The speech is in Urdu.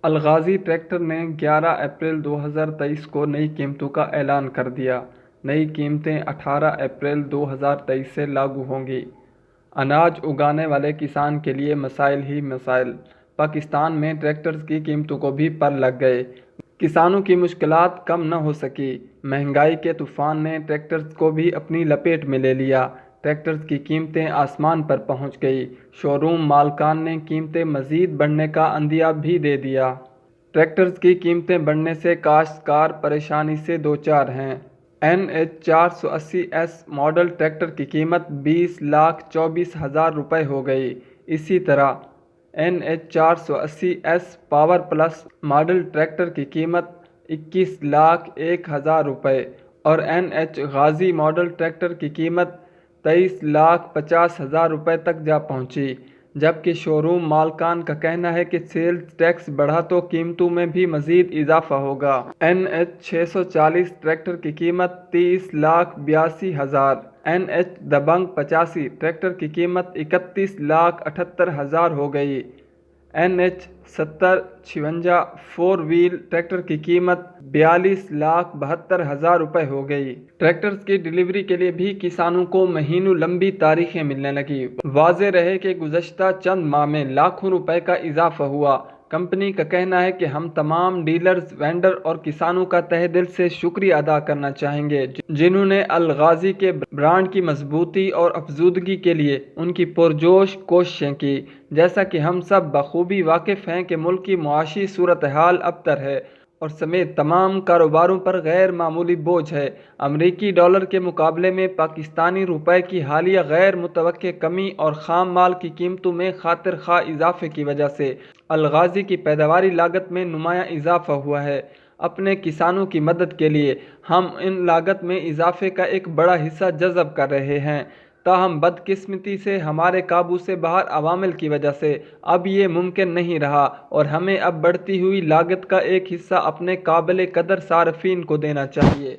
الغازی ٹریکٹر نے 11 اپریل 2023 کو نئی قیمتوں کا اعلان کر دیا۔ نئی قیمتیں 18 اپریل 2023 سے لاگو ہوں گی۔ اناج اگانے والے کسان کے لیے مسائل ہی مسائل۔ پاکستان میں ٹریکٹرز کی قیمتوں کو بھی پر لگ گئے۔ کسانوں کی مشکلات کم نہ ہو سکی۔ مہنگائی کے طوفان نے ٹریکٹرز کو بھی اپنی لپیٹ میں لے لیا۔ ٹریکٹرز کی قیمتیں آسمان پر پہنچ گئی۔ شو روم مالکان نے قیمتیں مزید بڑھنے کا عندیہ بھی دے دیا۔ ٹریکٹرز کی قیمتیں بڑھنے سے کاشتکار پریشانی سے دوچار ہیں۔ NH480S ماڈل ٹریکٹر کی قیمت 20,24,000 روپے ہو گئی۔ اسی طرح NH480S power plus model tractor کی قیمت 21,01,000 روپے اور NH غازی ماڈل ٹریکٹر کی قیمت 23,50,000 روپے تک جا پہنچی، جبکہ شو روم مالکان کا کہنا ہے کہ سیلز ٹیکس بڑھا تو قیمتوں میں بھی مزید اضافہ ہوگا۔ NH640 ٹریکٹر کی قیمت 30,82,000، NH دبنگ 85 ٹریکٹر کی قیمت 31,78,000 ہو گئی، NH 7056 فور ویل ٹریکٹر کی قیمت 42,72,000 روپے ہو گئی۔ ٹریکٹرز کی ڈیلیوری کے لیے بھی کسانوں کو مہینوں لمبی تاریخیں ملنے لگیں۔ واضح رہے کہ گزشتہ چند ماہ میں لاکھوں روپے کا اضافہ ہوا۔ کمپنی کا کہنا ہے کہ ہم تمام ڈیلرز، وینڈر اور کسانوں کا تہہ دل سے شکریہ ادا کرنا چاہیں گے جنہوں نے الغازی کے برانڈ کی مضبوطی اور افزودگی کے لیے ان کی پرجوش کوششیں کی۔ جیسا کہ ہم سب بخوبی واقف ہیں کہ ملک کی معاشی صورتحال ابتر ہے اور سمیت تمام کاروباروں پر غیر معمولی بوجھ ہے۔ امریکی ڈالر کے مقابلے میں پاکستانی روپے کی حالیہ غیر متوقع کمی اور خام مال کی قیمتوں میں خاطر خواہ اضافے کی وجہ سے الغازی کی پیداواری لاگت میں نمایاں اضافہ ہوا ہے۔ اپنے کسانوں کی مدد کے لیے ہم ان لاگت میں اضافے کا ایک بڑا حصہ جذب کر رہے ہیں، تاہم بدقسمتی سے ہمارے قابو سے باہر عوامل کی وجہ سے اب یہ ممکن نہیں رہا اور ہمیں اب بڑھتی ہوئی لاگت کا ایک حصہ اپنے قابل قدر صارفین کو دینا چاہیے۔